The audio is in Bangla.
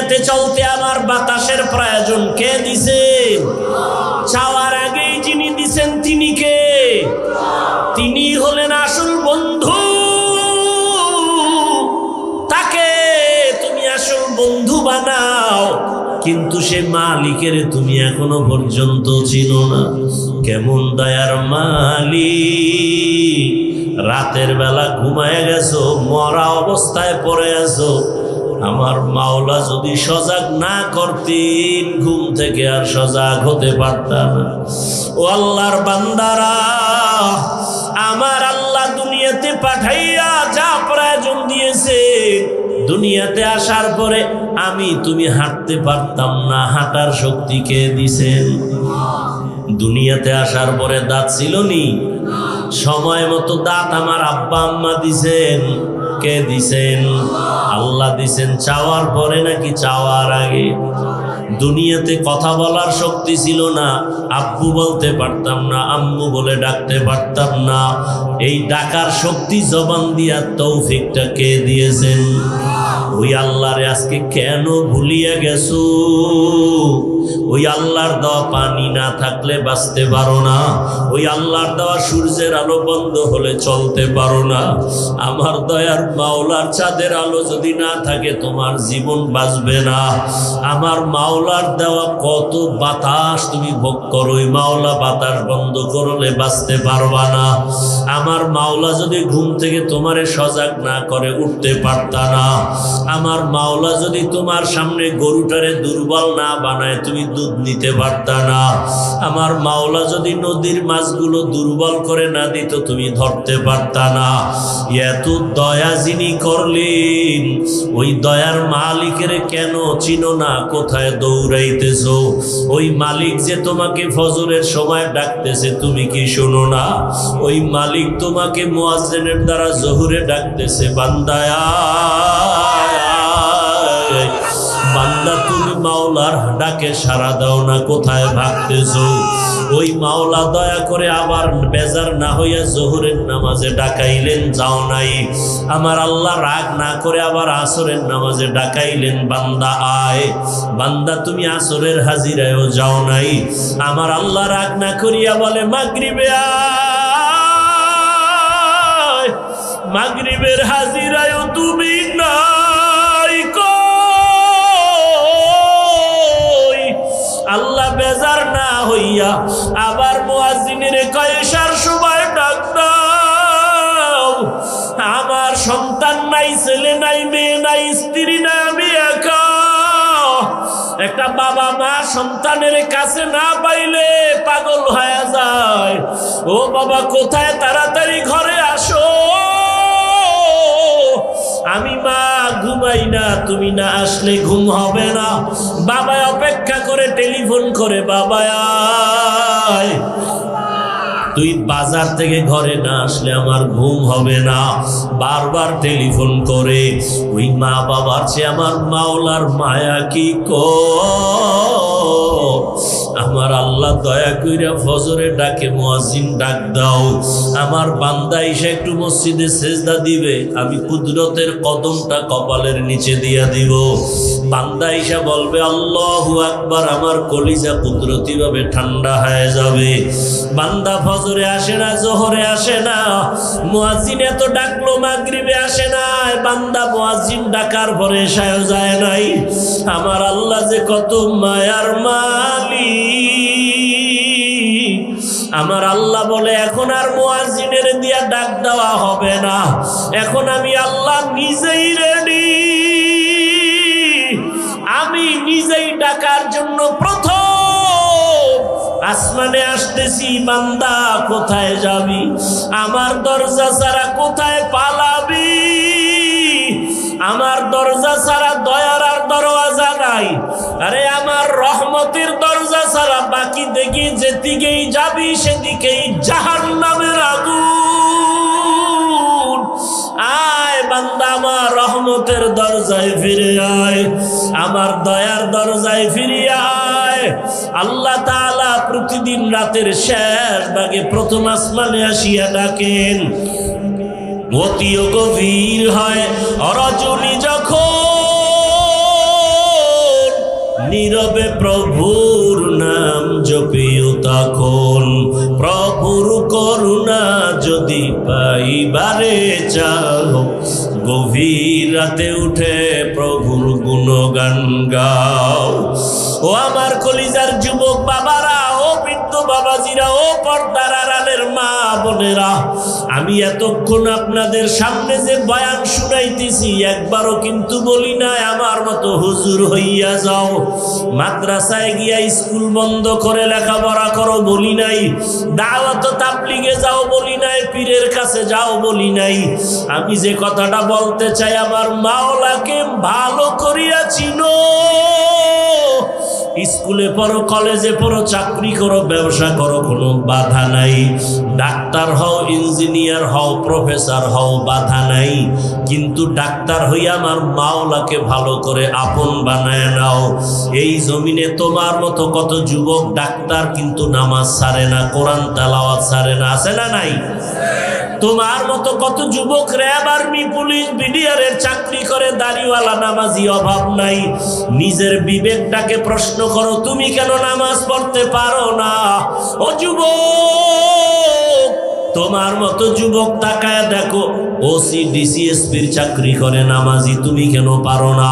দুনিয়াতে চলতে আমার বাতাসের প্রয়োজন কে দিছেন? চাওয়ার আগেই যিনি দিছেন তিনি কে? তিনি হলেন আসল বন্ধু। তাকে তুমি আসল বন্ধু বানাও, কিন্তু সে মালিকের তুমি এখনো পর্যন্ত চিনো না। কেমন দয়ার মালিক! রাতের বেলা ঘুমায় গেছো, মরা অবস্থায় পড়ে আছো। আমার মাওলা যদি সজাগ না করতেন, ঘুম থেকে আর সজাগ হতে পারতাম না। ও আল্লাহর বান্দারা, আমার আল্লাহ দুনিয়াতে পাঠাইয়া যা প্রয়োজন দিয়েছে, দুনিয়াতে আসার পরে আমি তুমি হাঁটতে পারতাম না, হাঁটার শক্তি কে দিছেন? দুনিয়াতে আসার পরে দাঁত ছিল নি? সময় মতো দাঁত আমার আব্বা আম্মা দিছেন? কে দিছেন? আল্লাহ দিছেন। চাওয়ার পরে নাকি চাওয়ার আগে? দুনিয়াতে কথা বলার শক্তি ছিল না, আব্বু বলতে পারতাম না, আম্মু বলে ডাকতে পারতাম না। এই ডাকার শক্তি জবান দিয়া তৌফিকটা কে দিয়েছেন? ওই আল্লাহরে আজকে কেন ভুলিয়া গেছো? ওই আল্লাহর দেওয়া পানি না থাকলে বাঁচতে পারো না। ওই আল্লাহর দেওয়া সূর্যের আলো বন্ধ হলে চলতে পারো না। আমার দয়ার মাওলার চাঁদের আলো যদি না থাকে তোমার জীবন বাঁচবে না। আমার মাওলার দেওয়া কত বাতাস তুমি ভোগ করো, ওই মাওলা বাতাস বন্ধ করলে বাঁচতে পারবা না। আমার মাওলা যদি ঘুম থেকে তোমারে সজাগ না করে উঠতে পারতা না। আমার মাওলা যদি তোমার সামনে গরুটারে দুর্বল না বানায় তুমি দুধ নিতে পারতা না। আমার মাওলা যদি নদীর মাছগুলো দুর্বল করে না দিত তুমি ধরতে পারতা না। এত দয়া যিনি করলেন, ওই দয়ার মালিকের কেন চিনো না? কোথায় দৌড়াইতেছো? ওই মালিক যে তোমাকে ফজরের সময় ডাকতেছে তুমি কি শোনো না? ওই মালিক তোমাকে মুয়াজ্জিনের দ্বারা জোহরে ডাকতেছে, বান্দায়া বান্দা তুমি মাওলার ডাকে সাড়া দাও না, কোথায় ভাগতেছো? ওই মাওলা দয়া করে আবার বেজার না হইয়া জোহরের নামাজে ডাকাইলেন, যাও নাই। আমার আল্লাহ রাগ না করে আবার আসরের নামাজে ডাকাইলেন, বান্দা আয়। বান্দা তুমি আসরের হাজিরায়ও যাও নাই। আমার আল্লাহ রাগ না করিয়া বলে মাগরিবে আয়, মাগরিবের হাজিরায়ও তুমি না। আল্লাহ বেজার না হইয়া আবার মুয়াজ্জিনের কয় এশার সময় ডাক দাও। আমার সন্তান নাই, ছেলে নাই, মেয়ে নাই, স্ত্রী নাই, আমি একা। একটা বাবা মা সন্তানের কাছে না পাইলে পাগল হয়ে যায়। ও বাবা কোথায়? তাড়াতাড়ি ঘরে আসো। আমি মা ঘুমাই না, তুমি না আসলে ঘুম হবে না। বাবা অপেক্ষা করে টেলিফোন করে, বাবা আয়। তুই বাজার থেকে ঘরে না আসলে আমার ঘুম হবে না। বারবার টেলিফোন করে। ওই মা বাবার চেয়ে আমার মাওলার মায়া কি আমার আল্লাহ দয়া কইরা ফজরে ডাকে মুয়াজ্জিন ডাক দাও। আমার বান্দা এসে একটু মসজিদে সেজদা দিবে, আমি কুদরতের কদমটা কপালের নিচে দিয়া দিব। বান্দা এসে বলবে আল্লাহু আকবার, আমার কলিজা কুদরতি ভাবে ঠান্ডা হয়ে যাবে। বান্দা ফজরে আসে না, জোহরে আসে না, মুয়াজ্জিন এত ডাকলো মাগরিবে আসে না। বান্দা মুয়াজ্জিন ডাকার পরে এশায়ও যায় নাই। আমার আল্লাহ যে কত মায়ার মালিক। আমার আল্লাহ বলে এখন আর মুয়াজ্জিনের দিয়া ডাক দেওয়া হবে না, এখন আমি আল্লাহ নিজেই রেডি। আমি নিজেই ডাকার জন্য প্রথম আসমানে আসতেছি। বান্দা কোথায় যাবি? আমার দরজা ছাড়া কোথায় পালাবি? আমার দরজা ছাড়া দয়ার আর দরওয়াজা নাই। আরে আমার রহমতের দরজা ছাড়া বাকি দেখি যেদিকেই যাবি সেদিকেই জাহান্নামের আগুন। আয় বান্দা, আমার রহমতের দরজায় ফিরে আয়, আমার দয়ার দরজায় ফিরে আয়। আল্লাহ তাআলা প্রতিদিন রাতের শেষ ভাগে প্রথম আসমানে আসিয়া ডাকেন। অতিও গভীর হয় রজনী যখন, নীরবে প্রভুর নাম জপিও তখন, প্রভুর করুণা যদি পাইবারে চাও, গভীর রাতে উঠে প্রভুর গুণগান গাও। ও আমার কলিজার যুবক বাবারা, ও বৃদ্ধ বাবাজিরা, ও পর্দার আড়ালের মা বোনেরা, আমি এতক্ষণ আপনাদের সামনে যে বয়ান শুনাইতেছি একবারও কিন্তু বলি নাই আমার মতো হুজুর হইয়া যাও, মাদ্রাসায় গিয়া স্কুল বন্ধ করে লেখাপড়া করো বলি নাই, দাওয়াত তাবলীগে যাও বলি নাই, পীরের কাছে যাও বলি নাই। আমি যে কথাটা বলতে চাই, আমার মাওলাকে ভালো করিয়া চিনো। স্কুলে পড়ো, কলেজে পড়ো, চাকরি করো, ব্যবসা করো, কোনো বাধা নাই। ডাক্তার হও, ইঞ্জিনিয়ার হও, প্রফেসর হও, বাধা নাই। কিন্তু ডাক্তার হইয়া আমার মাওলাকে ভালো করে আপন বানায় নাও। এই জমিনে তোমার মতো কত যুবক ডাক্তার কিন্তু নামাজ ছাড়ে না, কোরআন তেলাওয়াত ছাড়ে না, আছে না নাই? তোমার মতো কত যুবক র্যাব, আর্মি, পুলিশ, বিডিআরের চাকরি করে, দাড়িওয়ালা, নামাজি অভাব নাই। নিজের বিবেকটাকে প্রশ্ন করো, তুমি কেন নামাজ পড়তে পারো না? ও যুবক, তোমার মতো যুবক তাকায় দেখো, ওসি ডিসি এসপির চাকরি করে, নামাজি, তুমি কেন পারো না?